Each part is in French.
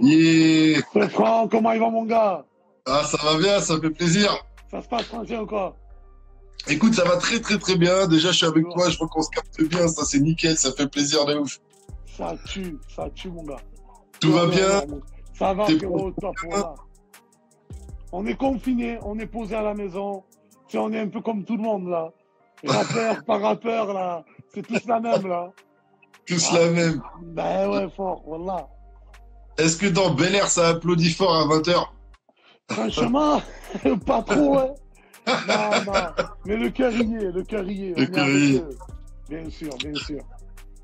Yeah. C'est Franck, comment il va mon gars? Ah, ça va bien, ça fait plaisir. Ça se passe tranquille ou quoi? Écoute, ça va très très très bien. Déjà, je suis avec Bon, toi, je vois qu'on se capte bien, ça c'est nickel, ça fait plaisir de ouf. ça tue mon gars. Tout va L'honneur, bien, l'honneur, mon gars. Ça va t'es pro. frérot, top, voilà. On est confiné, on est posé à la maison. Tu sais, on est un peu comme tout le monde là. Rappeur par rappeur là. C'est tous la même là. Tous Ah, la même. ben ouais, fort, voilà. Est-ce que dans Bel Air, ça applaudit fort à 20h? Franchement, pas trop, hein. Non, non. Mais le cœur y est, le cœur y est. Le On est avec curry. eux. Bien sûr, bien sûr.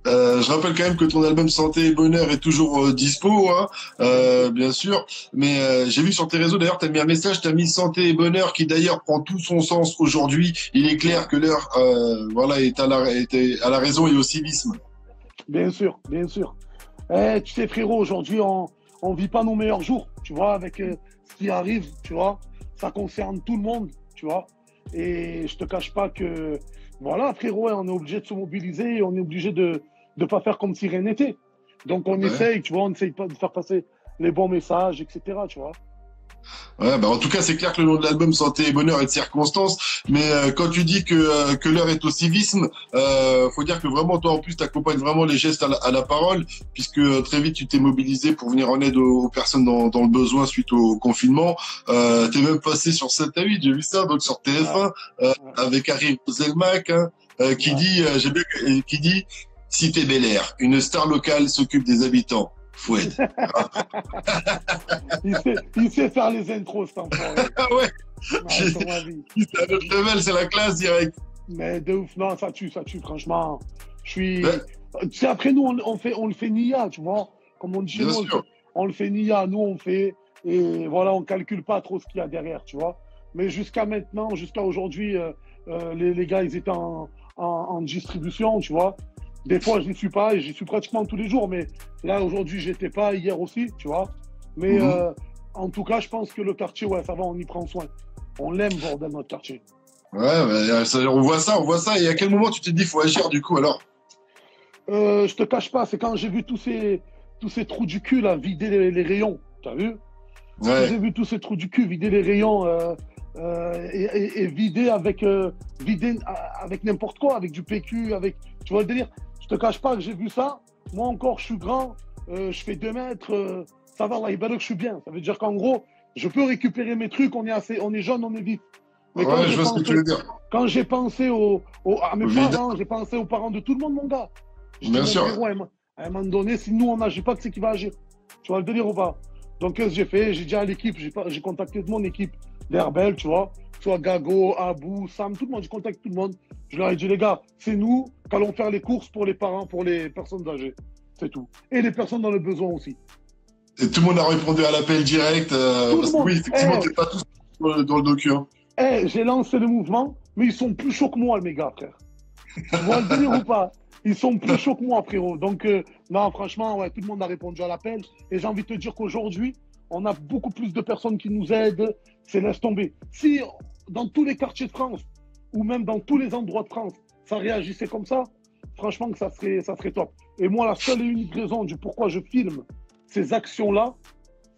Je rappelle quand même que ton album Santé et Bonheur est toujours dispo, hein, Bien sûr. bien sûr. Mais j'ai vu sur tes réseaux, d'ailleurs, tu as mis un message, tu as mis Santé et Bonheur, qui d'ailleurs prend tout son sens aujourd'hui. Il est Ouais. clair que l'heure voilà, est à la raison et au civisme. Bien sûr, bien sûr. Tu sais, frérot, aujourd'hui, on vit pas nos meilleurs jours, tu vois, avec ce qui arrive, tu vois. Ça concerne tout le monde, tu vois. Et je te cache pas que, voilà, frérot, ouais, on est obligé de se mobiliser, on est obligé de ne pas faire comme si rien n'était. Donc, on Ouais. essaye, tu vois, on essaye pas de faire passer les bons messages, etc., tu vois. Ouais, bah en tout cas, c'est clair que le nom de l'album Santé et Bonheur est de circonstance. Mais quand tu dis que l'heure est au civisme, faut dire que vraiment, toi, en plus, t'accompagnes vraiment les gestes à la parole, puisque très vite, tu t'es mobilisé pour venir en aide aux personnes dans le besoin suite au confinement. T'es même passé sur 7 à 8, j'ai vu ça, donc sur Ouais, TF1, ouais, avec Harry Roselmack, hein, ouais. qui dit, Cité Bel Air, une star locale s'occupe des habitants. Foued. Il sait faire les intros, cet enfoiré. Ah ouais, Ouais, sur ma vie. c'est un autre level, c'est la classe direct. Mais de ouf, non, ça tue, franchement. Je suis. Ouais, Tu sais, après, nous, on le fait nia, tu vois. Comme on dit chez bien nous, sûr. on le fait nia, nous, on fait. Et voilà, on calcule pas trop ce qu'il y a derrière, tu vois. Mais jusqu'à maintenant, jusqu'à aujourd'hui, les gars, ils étaient en distribution, tu vois. Des fois, je n'y suis pas, et j'y suis pratiquement tous les jours. Mais là, aujourd'hui, j'étais pas, hier aussi, tu vois. Mais Mhm. en tout cas, je pense que le quartier, ouais, ça va, on y prend soin. On l'aime, bordel, notre quartier. Ouais, bah, on voit ça, on voit ça. Et à quel moment tu t'es dit, faut agir du coup alors? Je te cache pas, c'est quand j'ai vu tous ces trous du cul là, vider les rayons. T'as vu? Quand j'ai Ouais, vu tous ces trous du cul vider les rayons et vider vider avec n'importe quoi, avec du PQ, avec. Tu vois le délire? Je te cache pas que j'ai vu ça. Moi encore, je suis grand, je fais 2 mètres, ça va, là, il que je suis bien. Ça veut dire qu'en gros, je peux récupérer mes trucs, on est jeune, on est vif. Mais ouais, je vois ce que tu veux dire. quand j'ai pensé à mes Vide, parents, j'ai pensé aux parents de tout le monde, mon gars. Je dis, bien mon sûr. frérot, à un moment donné, si nous on n'agit pas, c'est qui va agir. Tu vois le délire ou pas? Donc, qu'est-ce que j'ai fait? J'ai dit à l'équipe, j'ai contacté toute mon équipe d'Herbel, tu vois. Soit Gago, Abou, Sam, tout le monde, j'ai contacté tout le monde. Je leur ai dit, les gars, c'est nous qui allons faire les courses pour les parents, pour les personnes âgées. C'est tout. Et les personnes dans le besoin aussi. Et tout le monde a répondu à l'appel direct, Tout le parce que monde. oui, effectivement, t'es pas tous dans le docu, hein. J'ai lancé le mouvement, mais ils sont plus chauds que moi, mes gars, frère. Tu vois le délire ou pas? Ils sont plus chauds que moi, frérot. Donc, non, franchement, ouais, tout le monde a répondu à l'appel. Et j'ai envie de te dire qu'aujourd'hui, on a beaucoup plus de personnes qui nous aident. C'est laisse tomber. Si dans tous les quartiers de France, ou même dans tous les endroits de France, ça réagissait comme ça, franchement, que ça serait top. Et moi, la seule et unique raison du pourquoi je filme ces actions-là,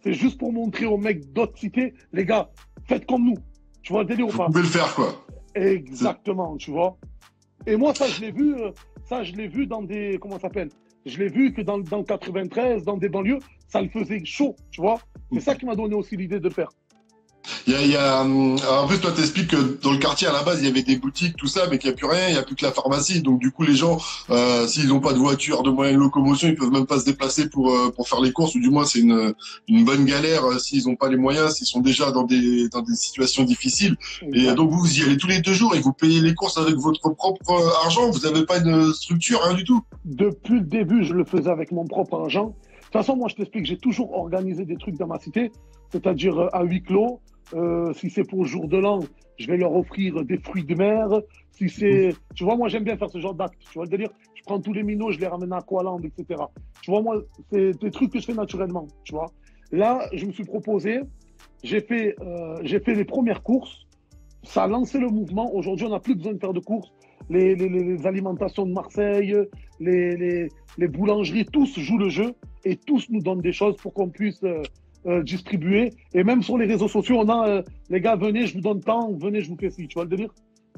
c'est juste pour montrer aux mecs d'autres cités, les gars, faites comme nous. Tu vois le délire ou Vous pas? pouvez le faire, quoi. C'est- Exactement, tu vois. Et moi, ça, je l'ai vu dans des, comment ça s'appelle? Je l'ai vu que dans le 93, dans des banlieues, ça le faisait chaud, tu vois. C'est ça qui m'a donné aussi l'idée de le faire. alors, en plus, toi, t'expliques que dans le quartier, à la base, il y avait des boutiques, tout ça, mais qu'il n'y a plus rien, il n'y a plus que la pharmacie. Donc, du coup, les gens, s'ils n'ont pas de voiture, de moyens de locomotion, ils peuvent même pas se déplacer pour faire les courses, ou du moins, c'est une bonne galère s'ils n'ont pas les moyens, s'ils sont déjà dans des situations difficiles. Et Exact. donc, vous y allez tous les 2 jours et vous payez les courses avec votre propre argent. Vous n'avez pas une structure, rien du tout. Depuis le début, je le faisais avec mon propre argent. De toute façon, moi, je t'explique, j'ai toujours organisé des trucs dans ma cité, c'est-à-dire à huis clos. Si c'est pour jour de l'an, je vais leur offrir des fruits de mer. Si c'est, tu vois, moi, j'aime bien faire ce genre d'acte. Tu vois le délire? Je prends tous les minots, je les ramène à Aqualand, etc. Tu vois, moi, c'est des trucs que je fais naturellement. Tu vois. Là, je me suis proposé, j'ai fait les premières courses. Ça a lancé le mouvement. Aujourd'hui, on n'a plus besoin de faire de courses. les alimentations de Marseille, les boulangeries, tous jouent le jeu et tous nous donnent des choses pour qu'on puisse distribuer. Et même sur les réseaux sociaux, on a les gars, venez, je vous donne tant, venez, je vous fais ci. Tu vois le délire?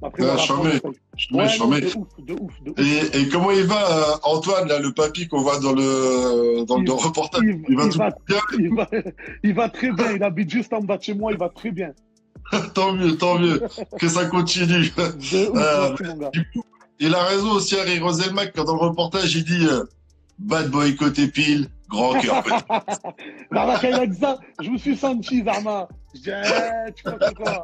Après, Ouais, voilà, de ouf, de ouf, de ouf. Et comment il va, Antoine, là, le papy qu'on voit dans le reportage? Il va tout bien? Il va très bien. Il habite juste en bas de chez moi. Il va très bien. Tant mieux. Que ça continue. De ouf, merci, mon gars. Du coup, il a raison aussi, Harry Roselmack, quand dans le reportage, il dit Bad boy côté pile, grand cœur. Zarma, quand il a dit ça, je me suis senti, Zarma. Je dis, tu crois que quoi?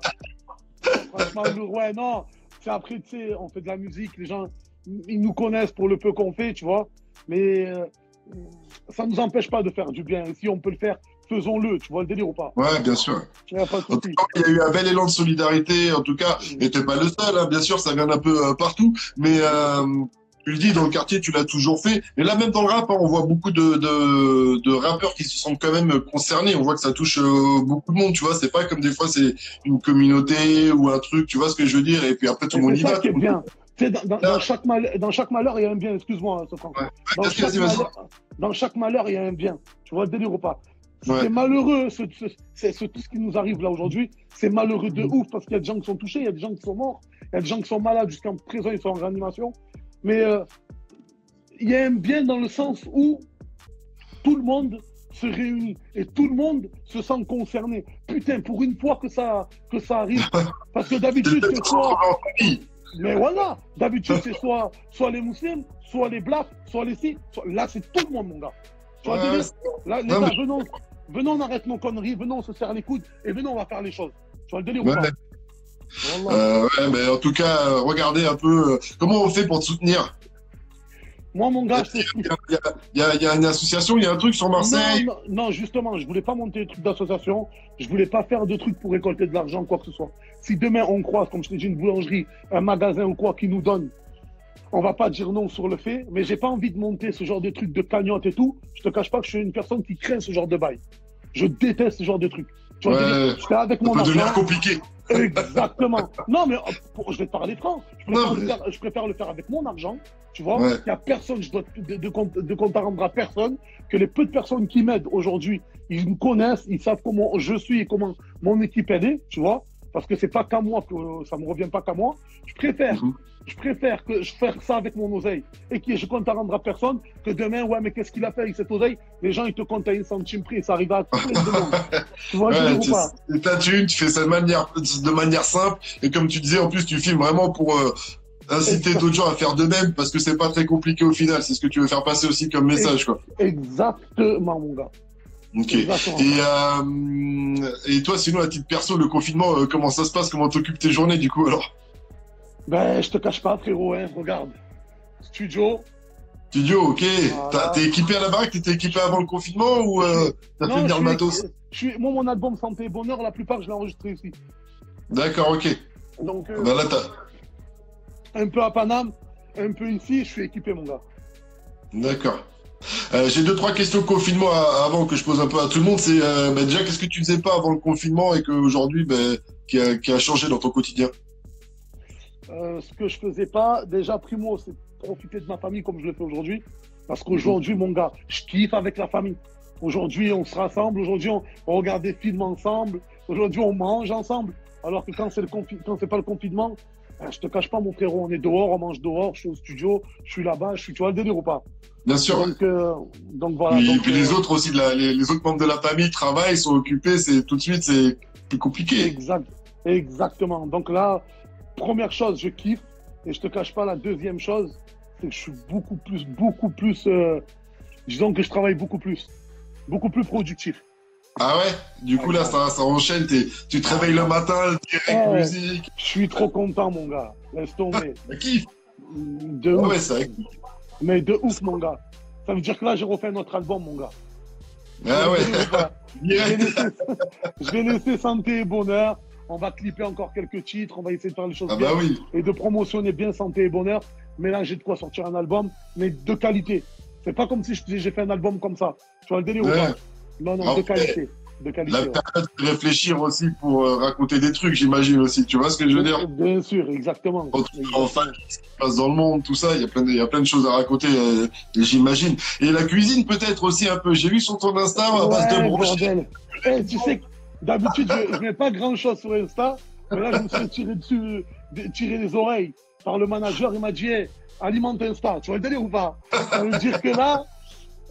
Franchement, lourd, ouais, non. C'est après, tu sais, on fait de la musique, les gens, ils nous connaissent pour le peu qu'on fait, tu vois. Mais ça ne nous empêche pas de faire du bien. Et si on peut le faire, faisons-le. Tu vois le délire ou pas? Ouais, bien sûr. Il n'y a pas de souci. Il y a eu un bel élan de solidarité, en tout cas. Et t'es pas le seul, hein, bien sûr, ça vient un peu partout. Mais tu le dis, dans le quartier, tu l'as toujours fait. Et là, même dans le rap, hein, on voit beaucoup de rappeurs qui se sentent quand même concernés. On voit que ça touche beaucoup de monde, tu vois. C'est pas comme des fois, c'est une communauté ou un truc, tu vois ce que je veux dire. Et puis après, tout le monde y va. C'est ça qui est bien. Tu sais, dans chaque malheur, il y a un bien. Excuse-moi, Sofran. Ouais. Dans chaque malheur, il y a un bien. Tu vois le délire ou pas? Ouais. C'est malheureux, tout ce qui nous arrive là aujourd'hui. C'est malheureux de ouf parce qu'il y a des gens qui sont touchés, il y a des gens qui sont morts, il y a des gens qui sont malades jusqu'à présent, ils sont en réanimation. Mais il y a un bien dans le sens où tout le monde se réunit et tout le monde se sent concerné. Putain, pour une fois que ça arrive, parce que d'habitude c'est soit, mais voilà, d'habitude c'est soit les musulmans, soit les blacks, soit les si. Là c'est tout le monde, mon gars. Tu vois, là, les gars, venons, on arrête nos conneries, venons, on se serre les coudes et venons, on va faire les choses. Tu vois le délire ou pas? Ouais, mais en tout cas, regardez un peu comment on fait pour te soutenir. Moi, mon gars, il y a une association, il y a un truc sur Marseille. Non, justement, je voulais pas monter des trucs d'association. Je voulais pas faire de trucs pour récolter de l'argent, quoi que ce soit. Si demain on croise, comme je t'ai dit, une boulangerie, un magasin ou quoi qui nous donne, on va pas dire non sur le fait. Mais j'ai pas envie de monter ce genre de trucs de cagnotte et tout. Je te cache pas que je suis une personne qui craint ce genre de bail. Je déteste ce genre de trucs. Tu vois, je fais avec mon argent. Ça peut devenir compliqué. Exactement. Non, mais je vais te parler franc. Je préfère le faire avec mon argent. Tu vois, il n'y a personne, je dois de compte à rendre à personne, que les peu de personnes qui m'aident aujourd'hui, ils me connaissent, ils savent comment je suis et comment mon équipe est, tu vois, parce que c'est pas qu'à moi, que ça me revient pas qu'à moi. Je préfère que je fasse ça avec mon oseille et que je compte à rendre à personne que demain, ouais, mais qu'est-ce qu'il a fait avec cette oseille? Les gens, ils te comptent à 1 centime prix et ça arrive à tout le monde. Tu vois, ou pas? Et ta thune, tu fais ça de manière simple et comme tu disais, en plus, tu filmes vraiment pour inciter d'autres gens à faire de même parce que c'est pas très compliqué au final. C'est ce que tu veux faire passer aussi comme message, quoi. Exactement, mon gars. Ok. Et toi, sinon, à titre perso, le confinement, comment ça se passe? Comment t'occupes tes journées, du coup, alors? Ben, je te cache pas, frérot, hein, regarde. Studio, ok. voilà. T'es équipé à la baraque? T'étais équipé avant le confinement ou t'as fait venir le matos? Moi, mon album Santé et Bonheur, la plupart, je l'ai enregistré ici. D'accord, ok. Donc, ben là, un peu à Paname, un peu ici, je suis équipé, mon gars. D'accord. J'ai 2-3 questions de confinement avant que je pose un peu à tout le monde. C'est déjà, qu'est-ce que tu faisais pas avant le confinement et qu'aujourd'hui, qui a changé dans ton quotidien? Ce que je faisais pas, déjà, primo, c'est profiter de ma famille comme je le fais aujourd'hui. Parce qu'aujourd'hui, mon gars, je kiffe avec la famille. Aujourd'hui, on se rassemble. Aujourd'hui, on regarde des films ensemble. Aujourd'hui, on mange ensemble. Alors que quand c'est pas le confinement, je te cache pas, mon frérot, on est dehors, on mange dehors, je suis au studio, je suis là-bas, tu vois le délire ou pas? Bien sûr. Donc voilà. Puis les autres aussi, les autres membres de la famille travaillent, sont occupés, tout de suite, c'est plus compliqué. Exactement. Donc là, première chose, je kiffe. Et je te cache pas, la deuxième chose, c'est que je suis beaucoup plus, disons que je travaille beaucoup plus productif. Ah ouais? Du coup, là, ça enchaîne. Tu te réveilles le matin, direct musique. Je suis trop content, mon gars. Laisse tomber. Ça kiffe. De ouf. Ouais, ça kiffe. Mais de ouf, mon gars. Ça veut dire que là, j'ai refait notre album, mon gars. Ah ouais. Je vais laisser Santé et Bonheur. On va clipper encore quelques titres. On va essayer de faire les choses bien. Bah oui. Et de promotionner bien Santé et Bonheur. Mais là, j'ai de quoi sortir un album, mais de qualité. C'est pas comme si j'ai fait un album comme ça. Tu vois le délire ou pas? Non, de qualité. de La qualité. Ouais. période de réfléchir aussi pour raconter des trucs, j'imagine aussi. Tu vois ce que je veux dire? Bien sûr, exactement. Quand tu es en Exactement. face de ce qui se passe dans le monde, tout ça, il y a plein de choses à raconter, j'imagine. Et la cuisine, peut-être aussi un peu. J'ai vu sur ton Insta, à base de Ouais, brocher. bordel. Eh, tu sais, que d'habitude, je mets pas grand-chose sur Insta, mais là, je me suis fait tirer dessus, tirer les oreilles par le manager. Il m'a dit, hey, alimente Insta. Tu vois le délire ou pas? Ça veut dire que là,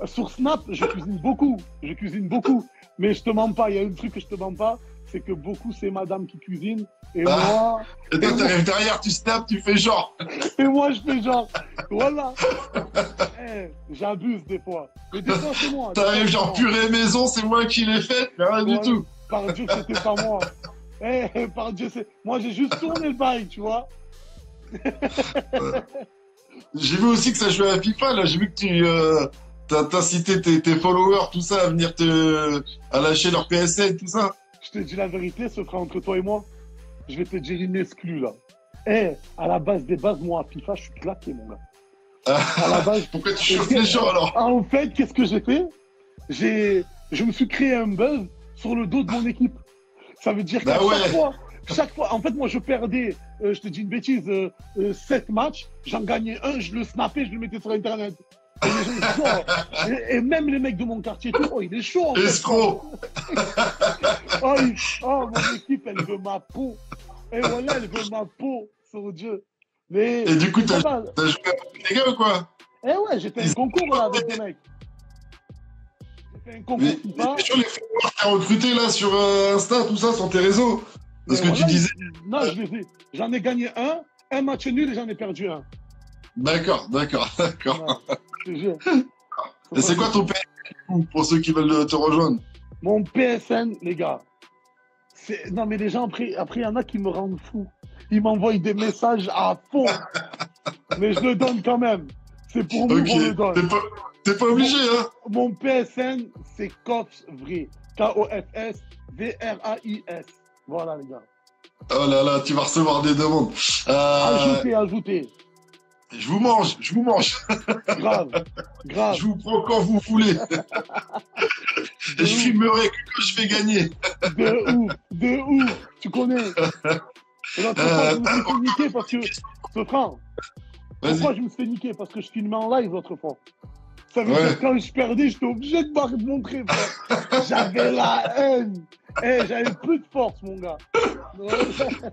sur Snap, je cuisine beaucoup. Je cuisine beaucoup. Mais je te mens pas. Il y a un truc que je te mens pas, c'est que beaucoup, c'est madame qui cuisine. Et Ah, moi, et toi, t'arrives derrière, tu snaps, tu fais genre. je fais genre, voilà. Eh, j'abuse des fois. Mais des fois, c'est moi. Des fois, T'arrives c'est genre moi. purée maison, c'est moi qui l'ai fait. Rien du Ouais, tout. par Dieu que c'était pas moi. Par Dieu, c'est. Moi, j'ai juste tourné le bail, tu vois. J'ai vu aussi que ça jouait à FIFA, là. J'ai vu que t'as cité tes followers, tout ça, à venir à lâcher leur PSN, tout ça. Je te dis la vérité, ce sera entre toi et moi. Je vais te dire une exclue, là. À la base des bases, moi, à FIFA, je suis claqué, mon gars. À la base. Pourquoi tu chauffes les gens, alors? En fait, qu'est-ce que j'ai fait? Je me suis créé un buzz sur le dos de mon équipe. Ça veut dire qu'à Bah ouais. chaque fois, en fait, moi, je perdais, je te dis une bêtise, 7 matchs, j'en gagnais un, je le snappais, je le mettais sur Internet. Et les gens, ils disent, oh, et même les mecs de mon quartier, tout, oh, il est chaud, en fait. Escroc. Mon équipe, elle veut ma peau. Et voilà, elle veut ma peau, sur Dieu. Mais, Et du coup, ça va. t'as joué avec les gars ou quoi? Eh ouais, j'ai fait un concours là avec des mecs. J'ai fait un concours FIFA. Mais sur les followers que t'as recrutés là sur Insta, tout ça, sur tes réseaux. Parce que Voilà, tu disais. non, je les ai. J'en ai gagné un match nul et j'en ai perdu un. D'accord. Ouais, je te jure. Et c'est quoi ton PSN pour ceux qui veulent te rejoindre? Mon PSN, les gars. Non, mais les gens, après, il y en a qui me rendent fou. Ils m'envoient des messages à fond. Mais je le donne quand même. C'est pour vous qu'on le donne. T'es pas obligé, hein? Mon PSN, c'est Kofs Vrai. Kofs Vrais. Voilà, les gars. Oh là là, tu vas recevoir des demandes. Ajoutez. Je vous mange. Grave. Je vous prends quand vous voulez. Et je filmerai que quand je vais gagner. De ouf. Tu connais. Et l'autre fois, je me suis fait niquer parce que. Sofran, pourquoi je me suis fait niquer? Parce que je filmais en live l'autre fois. Ça veut dire que quand je perdais, j'étais obligé de montrer. J'avais la haine. J'avais plus de force, mon gars.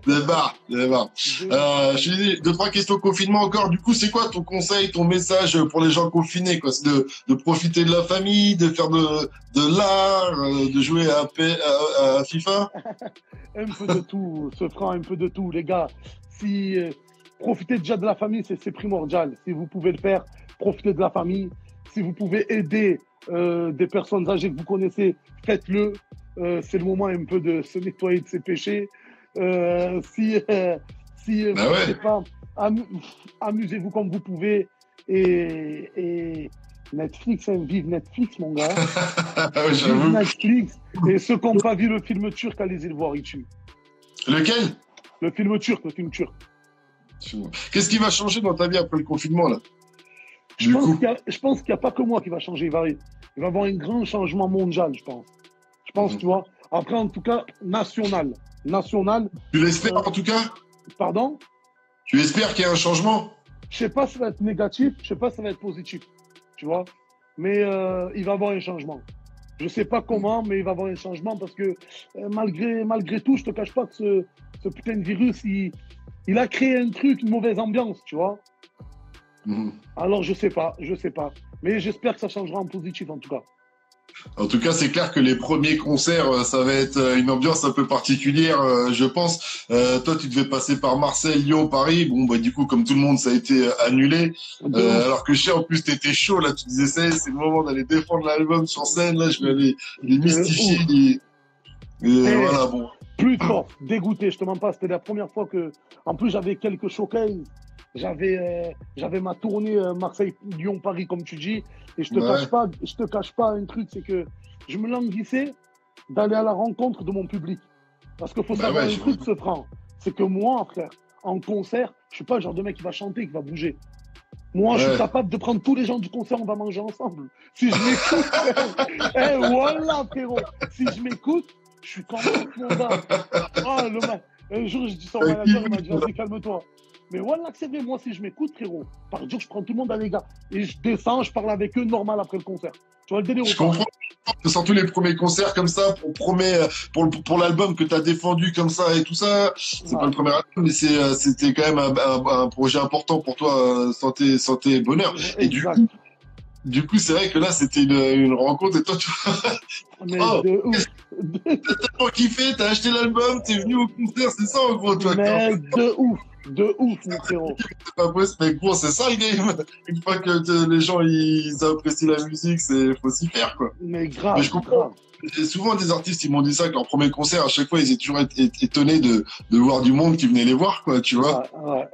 Des barres. Je te dis, 2-3 questions confinement encore. Du coup, c'est quoi ton conseil, ton message pour les gens confinés, quoi? C'est de profiter de la famille, de faire de l'art, de jouer à FIFA? Un peu de tout, un peu de tout, les gars. Si profitez déjà de la famille, c'est primordial. Si vous pouvez le faire, profitez de la famille. Si vous pouvez aider des personnes âgées que vous connaissez, faites-le. C'est le moment un peu de se nettoyer de ses péchés. Si je sais pas, amusez-vous comme vous pouvez. Et Netflix, vive Netflix, mon gars. Vive Netflix. Et ceux qui n'ont pas vu le film turc, allez-y le voir, il tue. Lequel? Le film turc. Qu'est-ce qui va changer dans ta vie après le confinement, là? Je pense qu'il n'y a pas que moi qui va changer. Il va y avoir un grand changement mondial, je pense. Tu vois. Après, en tout cas, national. Tu l'espères, en tout cas? Pardon? Tu espères qu'il y a un changement? Je sais pas si ça va être négatif, je sais pas si ça va être positif. Tu vois. Mais il va y avoir un changement. Je sais pas comment, mais il va y avoir un changement parce que malgré tout, je te cache pas que ce putain de virus, il a créé un truc, une mauvaise ambiance, tu vois. Alors, je sais pas. Mais j'espère que ça changera en positif, en tout cas. En tout cas, c'est clair que les premiers concerts, ça va être une ambiance un peu particulière, je pense. Toi, tu devais passer par Marseille, Lyon, Paris. Bon, bah du coup, comme tout le monde, ça a été annulé. Alors que je sais, en plus, t'étais chaud. Là, tu disais, c'est le moment d'aller défendre l'album sur scène. Là, je vais aller les mystifier. Voilà, bon. Plus fort, dégoûté, je te mens pas. C'était la première fois que... En plus, j'avais quelques showcases. J'avais ma tournée Marseille-Lyon-Paris, comme tu dis, et je te cache pas un truc, c'est que je me languissais d'aller à la rencontre de mon public. Parce qu'il faut savoir un truc, c'est que moi, frère, en concert, je suis pas le genre de mec qui va chanter, qui va bouger. Moi, je suis Ouais. capable de prendre tous les gens du concert, on va manger ensemble. Si je m'écoute, eh, voilà, frérot. Si je m'écoute, je suis content, mon gars. Ah, le mec. Un jour, je dis ça au manager, il m'a dit, vas-y, calme-toi. Mais voilà que c'est vrai, moi, si je m'écoute, frérot, par Dieu, je prends tout le monde à l'égal. Et je descends, je parle avec eux normal après le concert. Tu vois le délire ou Je pas? comprends. Surtout les premiers concerts comme ça, pour l'album que tu as défendu comme ça et tout ça, c'est pas Ouais, le premier album, mais c'était quand même un projet important pour toi, santé et bonheur. Et exact. du coup, c'est vrai que là, c'était une rencontre et toi, tu Mais oh, de ouf. t'as tellement kiffé, t'as acheté l'album, t'es venu au concert, c'est ça en gros, toi. Mais de ouf. De ouf, mon frérot. C'est pas possible, mais gros, c'est ça le game. Une fois que les gens ils apprécient la musique, faut s'y faire quoi. Mais Mais grave, je comprends. grave. Et souvent, des artistes, ils m'ont dit ça, que leur premier concert, à chaque fois, ils étaient toujours étonnés de voir du monde qui venait les voir, quoi, tu vois.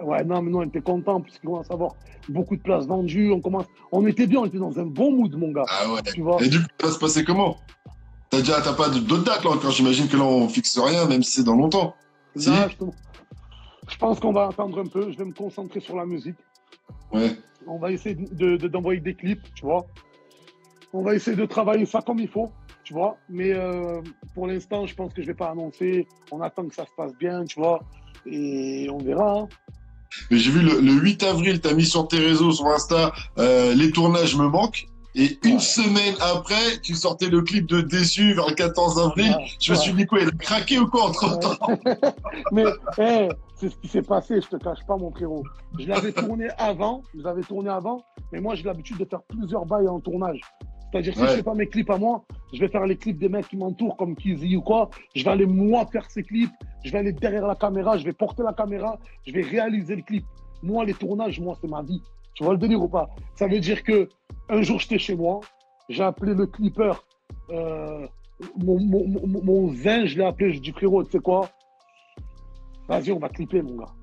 Ouais, non, mais non, on était contents, puisqu'on commence à avoir beaucoup de places vendues. On était bien, on était dans un bon mood, mon gars. Ah ouais. Tu vois? Et du coup, ça va se passer comment? T'as pas d'autres dates, là, encore? J'imagine que là, on fixe rien, même si c'est dans longtemps. Si? Là, je pense qu'on va attendre un peu. Je vais me concentrer sur la musique. Ouais. On va essayer d'envoyer des clips, tu vois. On va essayer de travailler ça comme il faut, tu vois. Mais pour l'instant, je pense que je vais pas annoncer. On attend que ça se passe bien, tu vois. Et on verra, hein. Mais j'ai vu le 8 avril, t'as mis sur tes réseaux, sur Insta, les tournages me manquent. Et une semaine après, tu sortais le clip de Déçu vers le 14 avril. Je me suis dit quoi, il a craqué ou quoi entre-temps? Mais c'est ce qui s'est passé, je te cache pas, mon frérot. Je l'avais tourné avant, mais moi j'ai l'habitude de faire plusieurs bails en tournage. C'est-à-dire, si je fais pas mes clips à moi, je vais faire les clips des mecs qui m'entourent, comme Kizzy ou quoi. Je vais aller moi faire ces clips, je vais aller derrière la caméra, je vais porter la caméra, je vais réaliser le clip. Moi, les tournages, moi, c'est ma vie. Tu vois le délire ou pas? Ça veut dire que un jour, j'étais chez moi, j'ai appelé le clipper, mon zin, je l'ai appelé, je dis frérot, tu sais quoi? Vas-y, on va clipper, mon gars.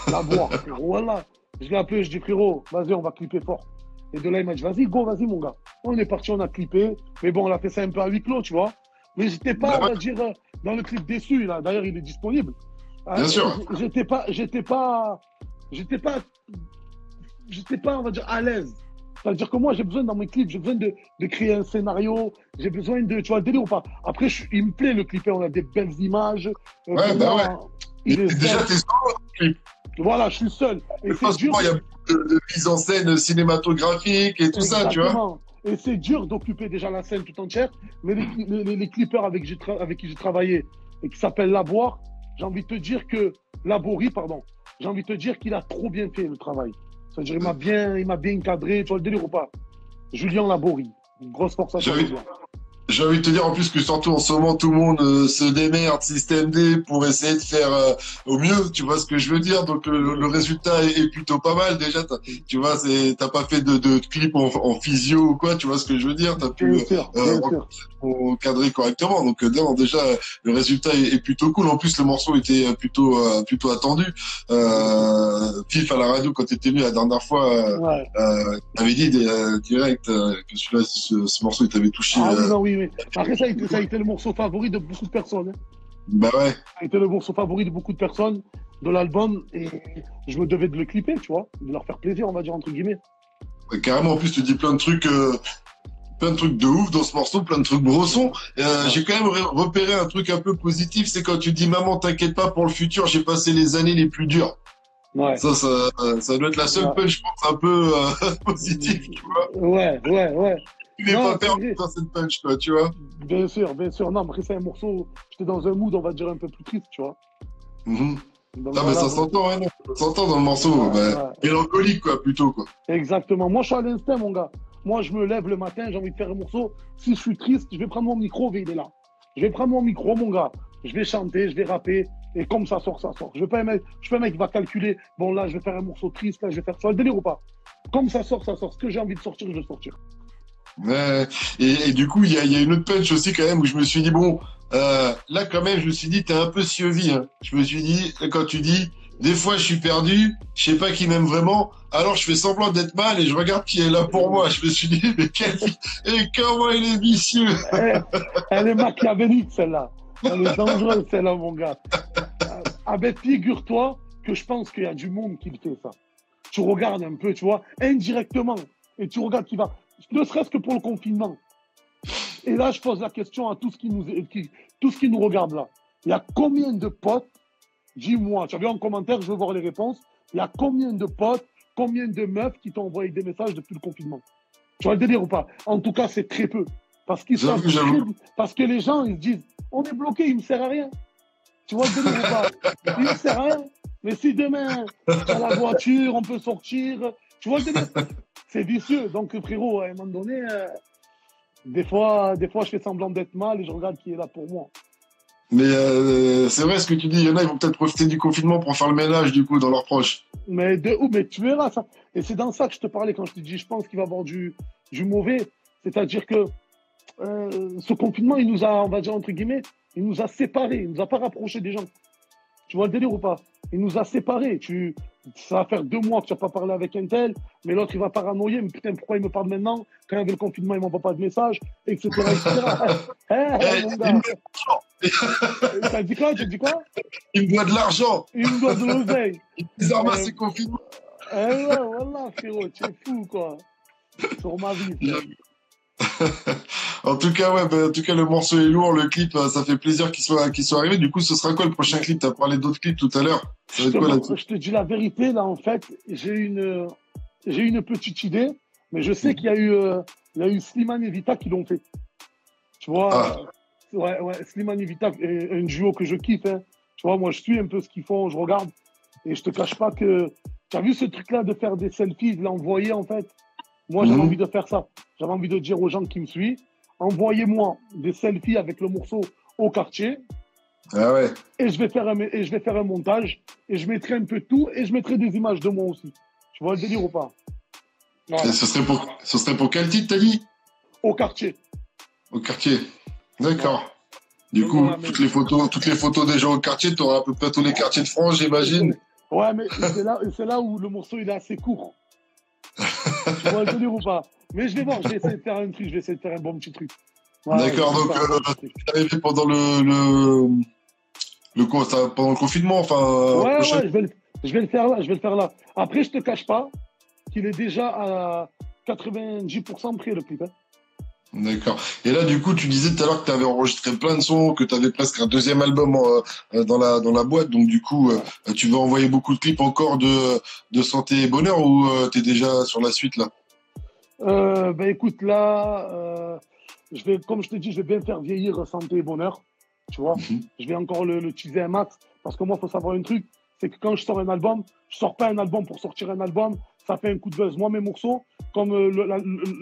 La boire, frérot. Voilà. Je l'ai appelé, je dis frérot, vas-y, on va clipper fort. Et de là, il m'a dit, vas-y, go, vas-y, mon gars. On est parti, on a clippé. Mais bon, on a fait ça un peu à huis clos, tu vois. Mais j'étais pas, on va dire, dans le clip Déçu, là. D'ailleurs, il est disponible. Bien sûr. J'étais pas, on va dire, à l'aise. C'est-à-dire que moi, j'ai besoin dans mes clips, j'ai besoin de créer un scénario, j'ai besoin de, tu vois, le délire ou pas. Après, il me plaît le clip, on a des belles images. Ouais, bah ouais. Il est déjà, t'es seul dans le clip. Voilà, je suis seul. Et c'est dur. Il y a beaucoup de mise en scène cinématographique et tout ça, tu vois. Et c'est dur d'occuper déjà la scène tout entière, mais les clippers avec qui j'ai travaillé et qui s'appellent Laboire, j'ai envie de te dire que Laborie, pardon, j'ai envie de te dire qu'il a trop bien fait le travail. C'est-à-dire il m'a bien cadré, tu vois le délire ou pas? Julien Laborie, une grosse force à toi. J'ai envie de te dire en plus que surtout en ce moment tout le monde se démerde système D pour essayer de faire au mieux, tu vois ce que je veux dire. Donc le résultat est plutôt pas mal déjà. Tu vois, t'as pas fait de clip en physio ou quoi, tu vois ce que je veux dire. T'as pu cadrer correctement. Donc non, déjà le résultat est plutôt cool. En plus le morceau était plutôt attendu. Fif à la radio quand t'étais venu la dernière fois, t'avais dit direct que celui-là, ce morceau il t'avait touché. Ah oui, non, oui. Après, ça a été le morceau favori de beaucoup de personnes. Hein. Bah ouais. Ça a été le morceau favori de beaucoup de personnes de l'album et je me devais de le clipper, tu vois, de leur faire plaisir, on va dire, entre guillemets. Ouais, carrément, en plus, tu dis plein de trucs de ouf dans ce morceau, plein de trucs brossons. J'ai quand même repéré un truc un peu positif, c'est quand tu dis « Maman, t'inquiète pas, pour le futur, j'ai passé les années les plus dures ». Ouais. Ça doit être la seule punch, je pense, un peu positive, tu vois. Ouais. Tu n'es pas perdu dans cette punch, quoi, tu vois. Bien sûr. Non, après, c'est un morceau, j'étais dans un mood, on va dire, un peu plus triste, tu vois. Donc, mais ça s'entend, hein, ça s'entend dans le morceau. Mélancolique, quoi, plutôt, quoi. Exactement. Moi, je suis à l'instinct, mon gars. Moi, je me lève le matin, j'ai envie de faire un morceau. Si je suis triste, je vais prendre mon micro, il est là. Je vais prendre mon micro, mon gars. Je vais chanter, je vais rapper. Et comme ça sort, ça sort. Je suis pas un mec qui va calculer. Bon, là, je vais faire un morceau triste, là, je vais faire ça. Le délire ou pas? Comme ça sort, ça sort. Ce que j'ai envie de sortir, je vais sortir. Ouais. Et du coup, il y a une autre punch aussi, quand même, où je me suis dit, bon, là, quand même, je me suis dit, t'es un peu Siovi, hein. Je me suis dit, quand tu dis, des fois, je suis perdu, je sais pas qui m'aime vraiment, alors je fais semblant d'être mal et je regarde qui est là pour moi. Je me suis dit, mais comment il est vicieux! Elle est machiavélique, celle-là. Elle est dangereuse, celle-là, mon gars. Ah ben, figure-toi que je pense qu'il y a du monde qui le fait, ça. tu regardes un peu, tu vois, indirectement, et tu regardes qui va, ne serait-ce que pour le confinement. Et là, je pose la question à tout ce qui nous regarde là. Il y a combien de potes, dis-moi, tu as vu en commentaire, je veux voir les réponses, il y a combien de potes, combien de meufs qui t'ont envoyé des messages depuis le confinement? Tu vois le délire ou pas? En tout cas, c'est très peu. Parce que les gens, ils se disent, on est bloqué, il ne me sert à rien. Tu vois le délire ou pas? Il ne me sert à rien. Mais si demain, tu as la voiture, on peut sortir, tu vois le délire? C'est vicieux. Donc, frérot, à un moment donné, des fois, je fais semblant d'être mal et je regarde qui est là pour moi. Mais c'est vrai ce que tu dis, il y en a, ils vont peut-être profiter du confinement pour faire le ménage, du coup, dans leurs proches. Mais de où? Mais tu verras ça. Et c'est dans ça que je te parlais quand je te dis, je pense qu'il va y avoir du mauvais. C'est-à-dire que ce confinement, il nous a, on va dire entre guillemets, il nous a séparés, il nous a pas rapprochés des gens. Tu vois le délire ou pas? Il nous a séparés. Ça va faire 2 mois que tu n'as pas parlé avec un tel, mais l'autre, il va paranoïer. Mais putain, pourquoi il me parle maintenant? Quand il y avait le confinement, il ne m'envoie pas de message, etc. Mon gars. T'as dit quoi? Tu dis quoi? Il me doit de l'argent. Il me doit de l'oseille. Ils ramassent ces confinements. Ouais, voilà, frérot, tu es fou, quoi. Sur ma vie. En tout cas, ouais, en tout cas, le morceau est lourd, le clip, ça fait plaisir qu'il soit arrivé. Du coup, ce sera quoi le prochain clip? Tu as parlé d'autres clips tout à l'heure. Je te dis la vérité, là, en fait, j'ai une petite idée, mais je sais qu'il y a eu Slimane et Vita qui l'ont fait. Tu vois, ouais, Slimane et Vita, un duo que je kiffe, hein. Tu vois, moi, je suis un peu ce qu'ils font, je regarde, et je te cache pas que, tu as vu ce truc-là de faire des selfies, de l'envoyer, en fait? Moi, j'avais envie de faire ça. J'avais envie de dire aux gens qui me suivent, envoyez-moi des selfies avec le morceau au quartier. Ah ouais. Et je vais faire un montage et je mettrai un peu tout et je mettrai des images de moi aussi. Tu vois le délire ou pas? Voilà. Et ce serait pour quel titre, t'as dit? Au quartier. Au quartier. D'accord. Ouais. Du coup, toutes les photos des gens au quartier, tu auras à peu près tous les quartiers de France, j'imagine. Ouais, mais c'est là où le morceau il est assez court. Tu vois le délire ou pas? Mais je vais voir, je vais essayer de faire un truc, je vais essayer de faire un bon petit truc. Voilà, d'accord, donc c'est arrivé pendant pendant le confinement, enfin. Ouais, je vais le faire là. Après, je te cache pas qu'il est déjà à 90% prêt le clip. Hein. D'accord. Et là, du coup, tu disais tout à l'heure que tu avais enregistré plein de sons, que tu avais presque un 2e album dans la boîte. Donc, du coup, tu vas envoyer beaucoup de clips encore de Santé et Bonheur ou tu es déjà sur la suite là? Écoute, là, comme je te dis, je vais bien faire vieillir Santé et Bonheur. Tu vois, je vais encore le teaser un max. Parce que moi, il faut savoir un truc, c'est que quand je sors un album, je sors pas un album pour sortir un album. Ça fait un coup de buzz. Moi, mes morceaux, comme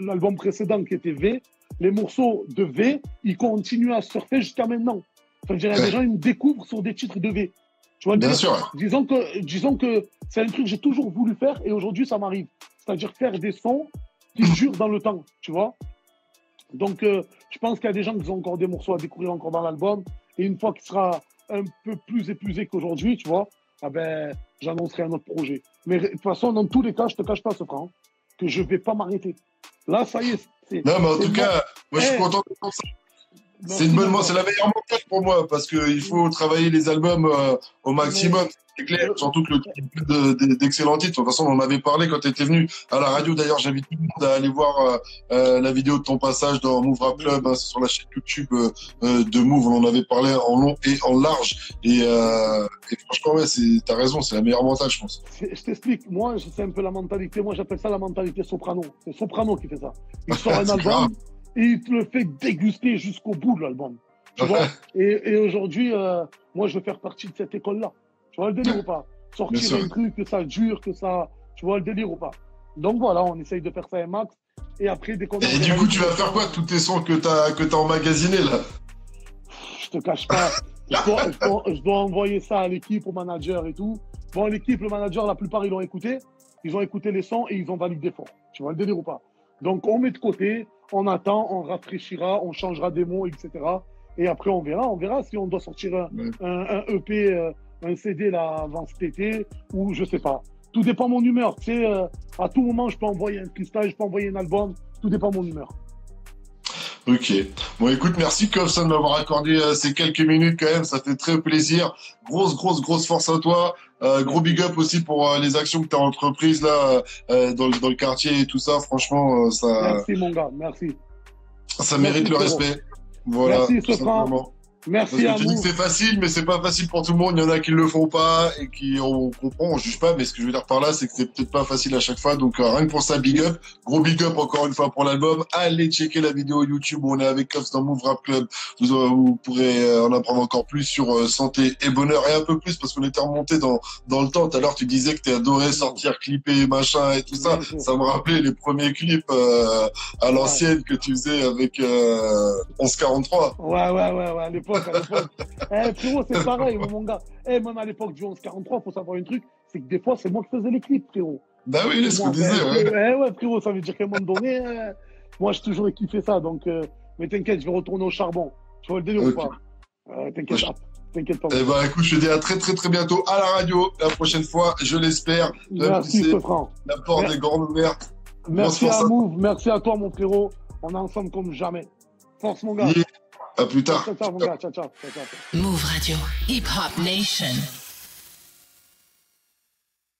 l'album précédent qui était V, les morceaux de V, ils continuent à surfer jusqu'à maintenant. Enfin, je dirais, les gens, ils me découvrent sur des titres de V. Tu vois, bien sûr. Disons que c'est un truc que j'ai toujours voulu faire et aujourd'hui, ça m'arrive. C'est-à-dire faire des sons qui durent dans le temps, tu vois. Donc, je pense qu'il y a des gens qui ont encore des morceaux à découvrir encore dans l'album. Et une fois qu'il sera un peu plus épuisé qu'aujourd'hui, tu vois, j'annoncerai un autre projet. Mais de toute façon, dans tous les cas, je te cache pas, ce frère, que je vais pas m'arrêter. Là, ça y est. Non, mais en tout cas, moi, je suis content de ça. C'est une bonne, c'est la meilleure montage pour moi parce qu'il faut travailler les albums au maximum. C'est clair, surtout que d'excellents titres. De toute façon, on en avait parlé quand tu étais venu à la radio. D'ailleurs, j'invite tout le monde à aller voir la vidéo de ton passage dans Move Rap Club, hein, sur la chaîne YouTube de Move. On en avait parlé en long et en large. Et franchement, ouais, t'as raison, c'est la meilleure mentale, je pense. Je t'explique. Moi, c'est un peu la mentalité. Moi, j'appelle ça la mentalité soprano. C'est Soprano qui fait ça. Il sort un album et il te le fait déguster jusqu'au bout de l'album. Tu vois. Et aujourd'hui, moi, je veux faire partie de cette école-là. Tu vois le délire ou pas? Sortir un truc, que ça dure, que ça... Tu vois le délire ou pas? Donc voilà, on essaye de faire ça un max. Et après, dès qu'on... Et du coup, tu vas faire quoi, tous tes sons que t'as emmagasinés, là? Je te cache pas. je dois envoyer ça à l'équipe, au manager et tout. Bon, l'équipe, le manager, la plupart, ils l'ont écouté. Ils ont écouté les sons et ils ont validé fort. Tu vois le délire ou pas? Donc, on met de côté, on attend, on rafraîchira, on changera des mots, etc. Et après, on verra si on doit sortir un EP... un CD là avant cet été ou je sais pas. Tout dépend de mon humeur. Tu sais, à tout moment, je peux envoyer un freestyle, je peux envoyer un album. Tout dépend de mon humeur. Ok. Bon, écoute, merci Kofsan de m'avoir accordé ces quelques minutes quand même. Ça fait très plaisir. Grosse force à toi. Gros big up aussi pour les actions que tu as entreprises là dans le quartier et tout ça. Franchement, Merci, mon gars. Merci. Ça mérite le respect. Voilà. Merci, Sofran. Merci Parce à que tu dis vous. que c'est facile, mais c'est pas facile pour tout le monde. Il y en a qui le font pas et qui on comprend, on juge pas. Mais ce que je veux dire par là, c'est que c'est peut-être pas facile à chaque fois. Donc rien que pour ça, big up, gros big up encore une fois pour l'album. Allez checker la vidéo YouTube où on est avec Cops dans Move Rap Club. Vous pourrez en apprendre encore plus sur santé et bonheur et un peu plus parce qu'on était remonté dans le temps. Tout à l'heure, tu disais que tu adorais sortir, clipper, machin et tout ça. Ça me rappelait les premiers clips à l'ancienne que tu faisais avec 1143. Ouais, à l'époque. Frérot, c'est pareil, mon gars. Même à l'époque du 11-43, faut savoir un truc, c'est que des fois, c'est moi qui faisais les clips, frérot. Bah oui, c'est ce qu'on disait, ouais. Ouais, frérot, ça veut dire qu'à un moment donné, moi, j'ai toujours kiffé ça. Donc, mais t'inquiète, je vais retourner au charbon. Tu vois le délire ou pas? T'inquiète pas. Eh ben, écoute, je te dis à très, très, très bientôt à la radio, la prochaine fois, je l'espère. Merci, Sofran. La porte est grande ouverte. Merci à Move, merci à toi, mon frérot. On est ensemble comme jamais. Force, mon gars. À plus tard. Ciao, mon gars. Ciao. Move Radio, Hip Hop Nation.